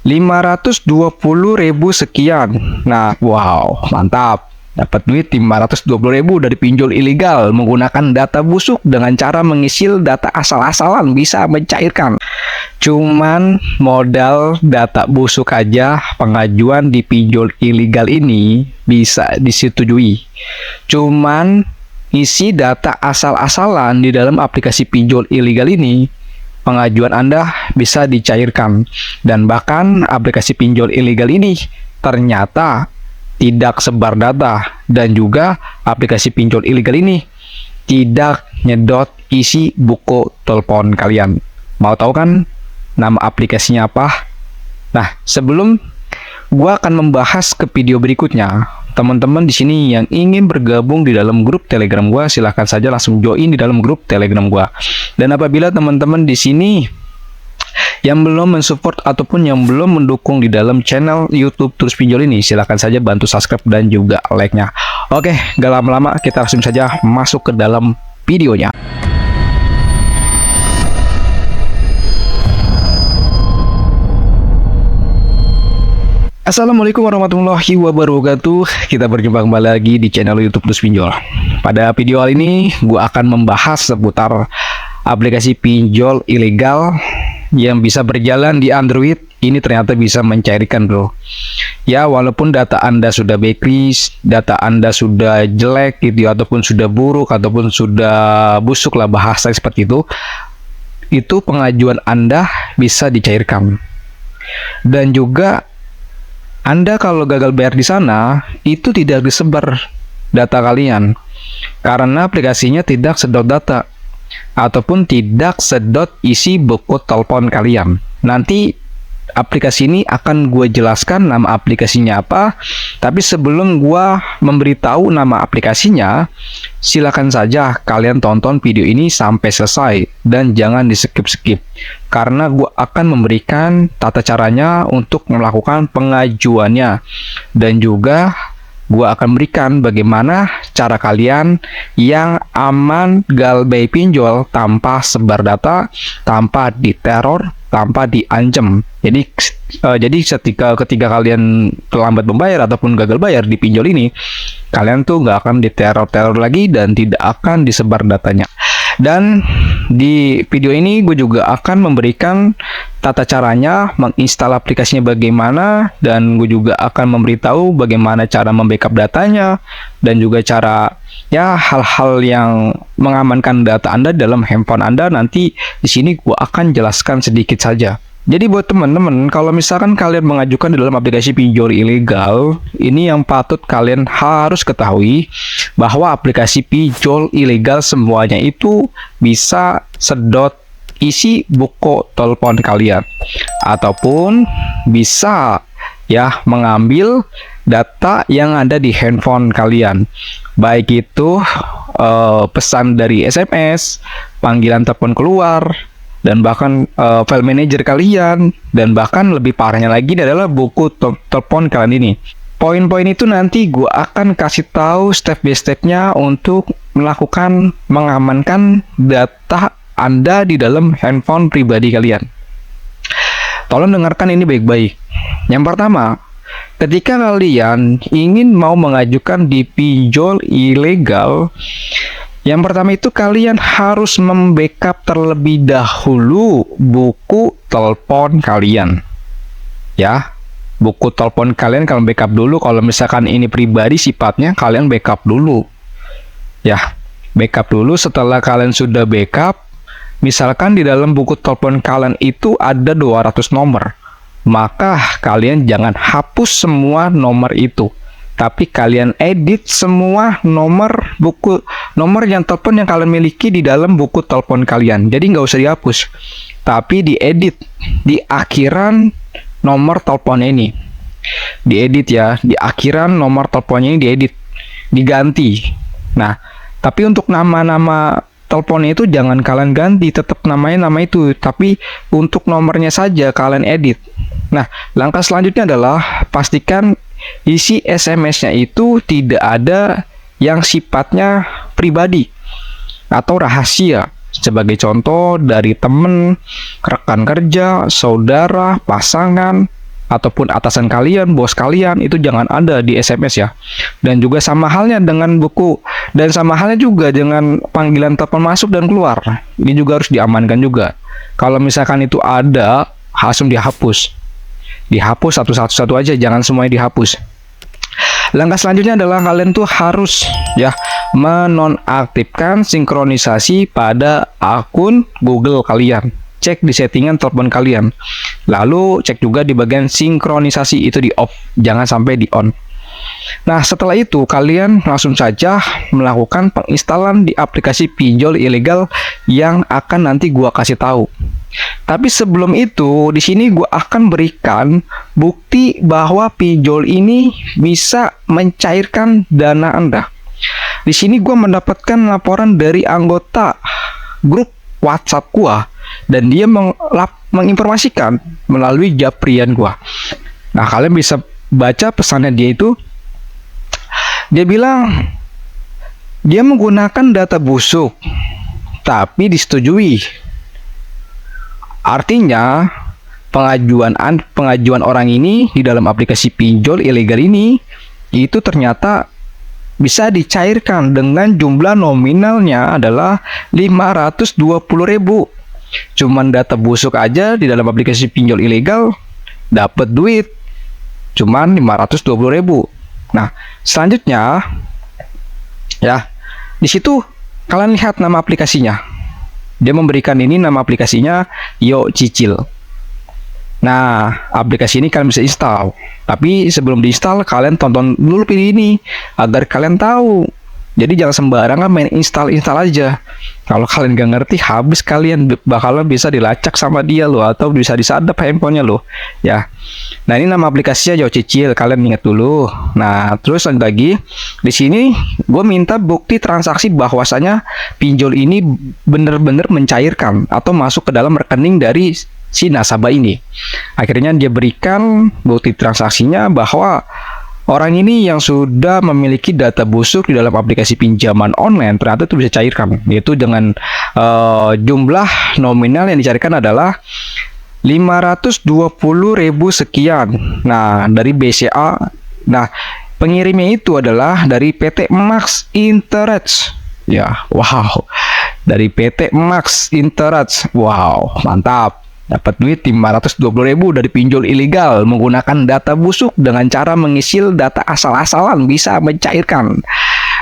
520.000 sekian. Nah, wow, mantap. Dapat duit 520.000 dari pinjol ilegal menggunakan data busuk dengan cara mengisil data asal-asalan bisa mencairkan. Cuman modal data busuk aja pengajuan di pinjol ilegal ini bisa disetujui. Cuman isi data asal-asalan di dalam aplikasi pinjol ilegal ini pengajuan Anda bisa dicairkan. Dan bahkan aplikasi pinjol ilegal ini ternyata tidak sebar data, dan juga aplikasi pinjol ilegal ini tidak nyedot isi buku telepon kalian. Mau tahu kan nama aplikasinya apa? Nah, sebelum gua akan membahas ke video berikutnya, teman-teman di sini yang ingin bergabung di dalam grup Telegram gua, silahkan saja langsung join di dalam grup Telegram gua. Dan apabila teman-teman di sini yang belum mensupport ataupun yang belum mendukung di dalam channel YouTube Terus Pinjol ini, silahkan saja bantu subscribe dan juga like-nya. Oke, gak lama-lama kita langsung saja masuk ke dalam videonya. Assalamualaikum warahmatullahi wabarakatuh. Kita berjumpa kembali lagi di channel YouTube Terus Pinjol. Pada video kali ini, gue akan membahas seputar aplikasi pinjol ilegal yang bisa berjalan di Android. Ini ternyata bisa mencairkan, bro. Ya, walaupun data Anda sudah backlist, data Anda sudah jelek gitu, ataupun sudah buruk, ataupun sudah busuk lah bahasa seperti itu pengajuan Anda bisa dicairkan. Dan juga Anda kalau gagal bayar di sana, itu tidak disebar data kalian, karena aplikasinya tidak sedot data ataupun tidak sedot isi buku telepon kalian. Nanti aplikasi ini akan gue jelaskan nama aplikasinya apa. Tapi sebelum gue memberitahu nama aplikasinya, silakan saja kalian tonton video ini sampai selesai dan jangan di skip-skip, karena gue akan memberikan tata caranya untuk melakukan pengajuannya, dan juga gue akan berikan bagaimana cara kalian yang aman galbay pinjol tanpa sebar data, tanpa diteror, tanpa diancam. Jadi ketika kalian terlambat membayar ataupun gagal bayar di pinjol ini, kalian tuh nggak akan diteror-teror lagi dan tidak akan disebar datanya. Dan di video ini gue juga akan memberikan tata caranya menginstal aplikasinya bagaimana, dan gue juga akan memberitahu bagaimana cara membackup datanya, dan juga cara ya hal-hal yang mengamankan data Anda dalam handphone Anda. Nanti di sini gue akan jelaskan sedikit saja. Jadi buat teman-teman, kalau misalkan kalian mengajukan di dalam aplikasi pinjol ilegal, ini yang patut kalian harus ketahui bahwa aplikasi pinjol ilegal semuanya itu bisa sedot isi buku telepon kalian, ataupun bisa ya mengambil data yang ada di handphone kalian, baik itu pesan dari SMS, panggilan telepon keluar, dan bahkan file manager kalian, dan bahkan lebih parahnya lagi adalah buku telepon kalian ini. Poin-poin itu nanti gue akan kasih tahu step by stepnya untuk melakukan mengamankan data Anda di dalam handphone pribadi kalian. Tolong dengarkan ini baik-baik. Yang pertama, ketika kalian ingin mau mengajukan di pinjol ilegal, yang pertama itu kalian harus membackup terlebih dahulu buku telepon kalian. Ya, buku telepon kalian kalian backup dulu. Kalau misalkan ini pribadi sifatnya, kalian backup dulu. Ya, backup dulu. Setelah kalian sudah backup, misalkan di dalam buku telepon kalian itu ada 200 nomor, maka kalian jangan hapus semua nomor itu, tapi kalian edit semua nomor yang telepon yang kalian miliki di dalam buku telepon kalian. Jadi nggak usah dihapus, tapi diedit di akhiran nomor teleponnya ini. Diedit ya, di akhiran nomor teleponnya ini diedit, diganti. Nah, tapi untuk nama-nama teleponnya itu jangan kalian ganti, tetap namanya nama itu, tapi untuk nomornya saja kalian edit. Nah, langkah selanjutnya adalah pastikan isi SMS-nya itu tidak ada yang sifatnya pribadi atau rahasia, Sebagai contoh dari temen, rekan kerja, saudara, pasangan, ataupun atasan kalian, bos kalian, itu jangan ada di SMS ya. Dan juga sama halnya dengan buku, dan sama halnya juga dengan panggilan telepon masuk dan keluar. Ini juga harus diamankan juga. Kalau misalkan itu ada, langsung dihapus. Dihapus satu-satu aja, jangan semuanya dihapus. Langkah selanjutnya adalah kalian tuh harus ya menonaktifkan sinkronisasi pada akun Google kalian. Cek di settingan telepon kalian. Lalu cek juga di bagian sinkronisasi itu di off, jangan sampai di on. Nah, setelah itu kalian langsung saja melakukan penginstalan di aplikasi pinjol ilegal yang akan nanti gua kasih tahu. Tapi sebelum itu, di sini gua akan berikan bukti bahwa pinjol ini bisa mencairkan dana Anda. Di sini gua mendapatkan laporan dari anggota grup WhatsApp gua dan dia menginformasikan melalui Japrian gua. Nah, kalian bisa baca pesannya dia itu. Dia bilang dia menggunakan data busuk tapi disetujui. Artinya pengajuan orang ini di dalam aplikasi pinjol ilegal ini itu ternyata bisa dicairkan dengan jumlah nominalnya adalah 520.000. Cuman data busuk aja di dalam aplikasi pinjol ilegal dapat duit cuman 520.000. Nah, selanjutnya ya, di situ kalian lihat nama aplikasinya. Dia memberikan ini nama aplikasinya Yo Cicil. Nah, aplikasi ini kalian bisa install. Tapi sebelum diinstal, kalian tonton dulu video ini agar kalian tahu. Jadi jangan sembarangan main install aja. Kalau kalian gak ngerti, habis kalian bakalan bisa dilacak sama dia loh, atau bisa disadap handphonenya loh. Ya. Nah, ini nama aplikasinya Yo Cicil, kalian ingat dulu. Nah, terus lanjut lagi. Di sini gue minta bukti transaksi bahwasanya pinjol ini bener-bener mencairkan atau masuk ke dalam rekening dari si nasabah ini. Akhirnya dia berikan bukti transaksinya bahwa orang ini yang sudah memiliki data busuk di dalam aplikasi pinjaman online ternyata itu bisa cairkan, yaitu dengan jumlah nominal yang dicairkan adalah 520.000 sekian. Nah, dari BCA. Nah, pengirimnya itu adalah dari PT Max Interest. Ya, wow. Dari PT Max Interest. Wow, mantap. Dapat duit 520.000 dari pinjol ilegal menggunakan data busuk dengan cara mengisil data asal-asalan bisa mencairkan.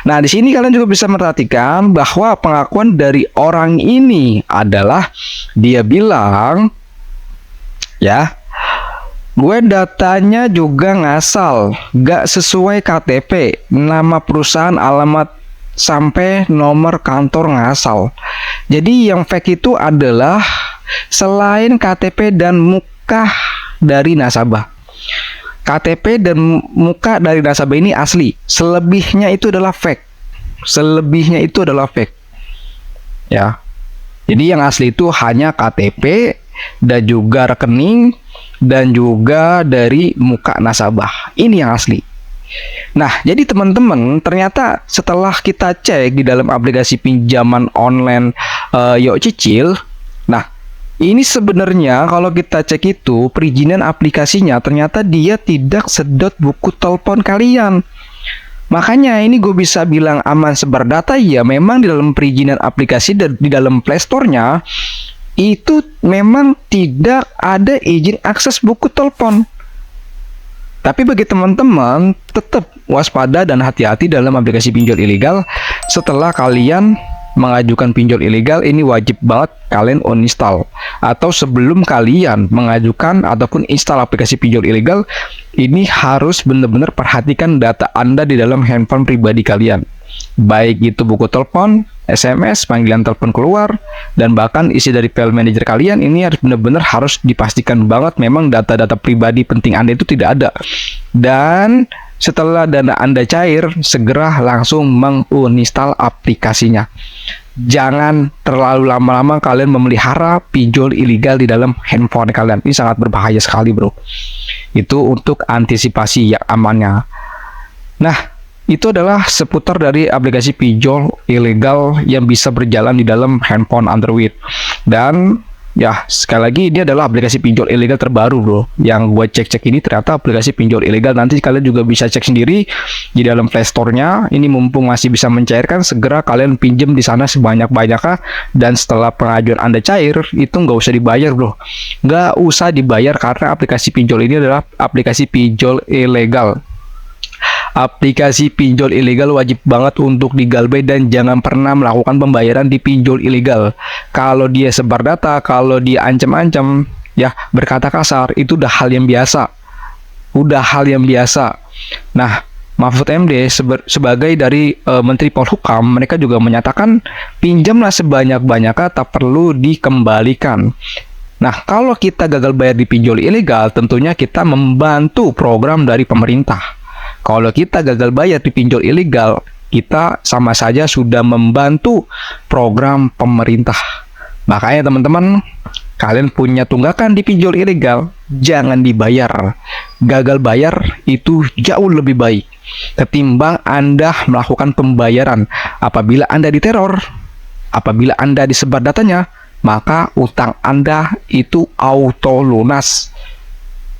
Nah, di sini kalian juga bisa memperhatikan bahwa pengakuan dari orang ini adalah dia bilang, ya, gue datanya juga ngasal, gak sesuai KTP, nama perusahaan, alamat, sampai nomor kantor ngasal. Jadi yang fake itu adalah selain KTP dan muka dari nasabah. KTP dan muka dari nasabah ini asli. Selebihnya itu adalah fake. Selebihnya itu adalah fake. Ya. Jadi yang asli itu hanya KTP dan juga rekening dan juga dari muka nasabah. Ini yang asli. Nah, jadi teman-teman, ternyata setelah kita cek di dalam aplikasi pinjaman online Yo Cicil, nah, ini sebenarnya kalau kita cek itu perizinan aplikasinya ternyata dia tidak sedot buku telepon kalian. Makanya ini gue bisa bilang aman sebar data ya, memang di dalam perizinan aplikasi dan di dalam Play Store-nya itu memang tidak ada izin akses buku telepon. Tapi bagi teman-teman tetap waspada dan hati-hati dalam aplikasi pinjol ilegal. Setelah kalian mengajukan pinjol ilegal, ini wajib banget kalian uninstall. Atau sebelum kalian mengajukan ataupun install aplikasi pinjol ilegal, ini harus benar-benar perhatikan data Anda di dalam handphone pribadi kalian. Baik itu buku telepon, SMS, panggilan telepon keluar, dan bahkan isi dari file manager kalian, ini harus benar-benar harus dipastikan banget memang data-data pribadi penting Anda itu tidak ada. Dan setelah dana Anda cair, segera langsung menguninstall aplikasinya. Jangan terlalu lama-lama kalian memelihara pinjol ilegal di dalam handphone kalian. Ini sangat berbahaya sekali, bro. Itu untuk antisipasi yang amannya. Nah, itu adalah seputar dari aplikasi pinjol ilegal yang bisa berjalan di dalam handphone Android. Dan ya, sekali lagi ini adalah aplikasi pinjol ilegal terbaru bro. Yang gue cek-cek ini ternyata aplikasi pinjol ilegal. Nanti kalian juga bisa cek sendiri di dalam Play Store-nya. Ini mumpung masih bisa mencairkan, segera kalian pinjem di sana sebanyak-banyaknya. Dan setelah pengajuan Anda cair, itu nggak usah dibayar bro. Nggak usah dibayar karena aplikasi pinjol ini adalah aplikasi pinjol ilegal. Aplikasi pinjol ilegal wajib banget untuk digalbay dan jangan pernah melakukan pembayaran di pinjol ilegal. Kalau dia sebar data, kalau dia ancam-ancam, ya berkata kasar, itu udah hal yang biasa. Udah hal yang biasa. Nah, Mahfud MD sebagai dari Menteri Polhukam, mereka juga menyatakan pinjamlah sebanyak-banyaknya, tak perlu dikembalikan. Nah, kalau kita gagal bayar di pinjol ilegal, tentunya kita membantu program dari pemerintah. Kalau kita gagal bayar di pinjol ilegal, kita sama saja sudah membantu program pemerintah. Makanya teman-teman, kalian punya tunggakan di pinjol ilegal, jangan dibayar. Gagal bayar itu jauh lebih baik ketimbang Anda melakukan pembayaran. Apabila Anda diteror, apabila Anda disebar datanya, maka utang Anda itu auto lunas.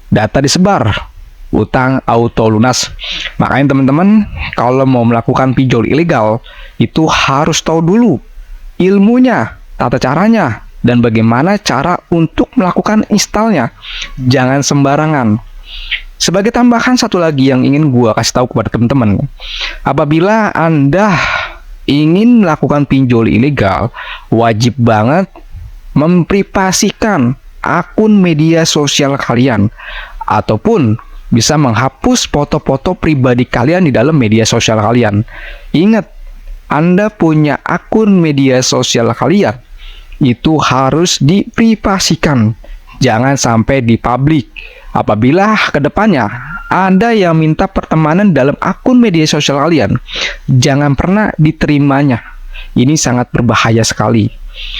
Data disebar, utang auto lunas. Makanya teman-teman, kalau mau melakukan pinjol ilegal, itu harus tahu dulu ilmunya, tata caranya, dan bagaimana cara untuk melakukan installnya. Jangan sembarangan. Sebagai tambahan satu lagi yang ingin gua kasih tahu kepada teman-teman, apabila Anda ingin melakukan pinjol ilegal, wajib banget memprivasikan akun media sosial kalian, ataupun bisa menghapus foto-foto pribadi kalian di dalam media sosial kalian. Ingat, Anda punya akun media sosial kalian, itu harus diprivasikan. Jangan sampai dipublik. Apabila kedepannya ada yang minta pertemanan dalam akun media sosial kalian, jangan pernah diterimanya. Ini sangat berbahaya sekali.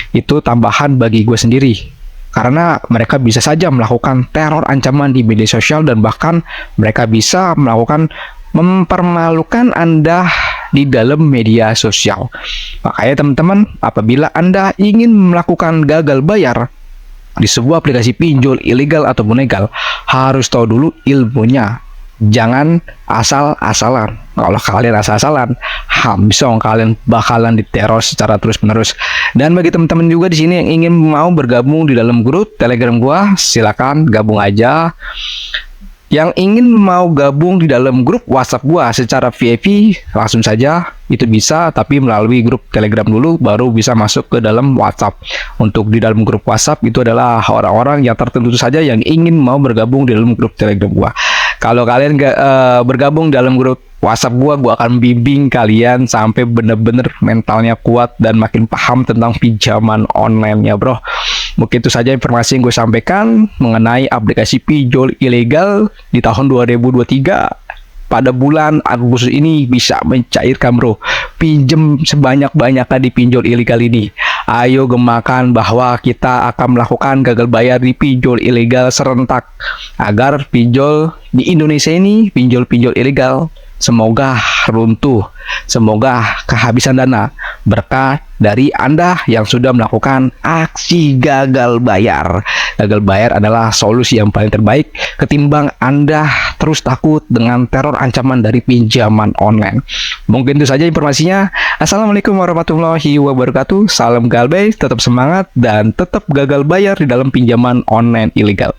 Itu tambahan bagi gue sendiri. Karena mereka bisa saja melakukan teror ancaman di media sosial dan bahkan mereka bisa melakukan mempermalukan Anda di dalam media sosial. Makanya teman-teman, apabila Anda ingin melakukan gagal bayar di sebuah aplikasi pinjol ilegal ataupun legal, harus tahu dulu ilmunya. Jangan asal-asalan. Kalau kalian asal-asalan, habis dong, kalian bakalan diteror secara terus-menerus. Dan bagi teman-teman juga di sini yang ingin mau bergabung di dalam grup Telegram gua, silakan gabung aja. Yang ingin mau gabung di dalam grup WhatsApp gua secara VIP, langsung saja itu bisa, tapi melalui grup Telegram dulu baru bisa masuk ke dalam WhatsApp. Untuk di dalam grup WhatsApp itu adalah orang-orang yang tertentu saja yang ingin mau bergabung di dalam grup Telegram gua. Kalau kalian bergabung dalam grup WhatsApp gua akan bimbing kalian sampai bener-bener mentalnya kuat dan makin paham tentang pinjaman online ya bro. Mungkin itu saja informasi yang gue sampaikan mengenai aplikasi pinjol ilegal di tahun 2023. Pada bulan Agustus ini bisa mencairkan bro. Pinjem sebanyak-banyaknya di pinjol ilegal ini. Ayo gemakan bahwa kita akan melakukan gagal bayar di pinjol ilegal serentak. Agar pinjol di Indonesia ini, pinjol-pinjol ilegal, semoga runtuh, semoga kehabisan dana berkah dari Anda yang sudah melakukan aksi gagal bayar. Gagal bayar adalah solusi yang paling terbaik ketimbang Anda terus takut dengan teror ancaman dari pinjaman online. Mungkin itu saja informasinya. Assalamualaikum warahmatullahi wabarakatuh. Salam galbay, tetap semangat dan tetap gagal bayar di dalam pinjaman online ilegal.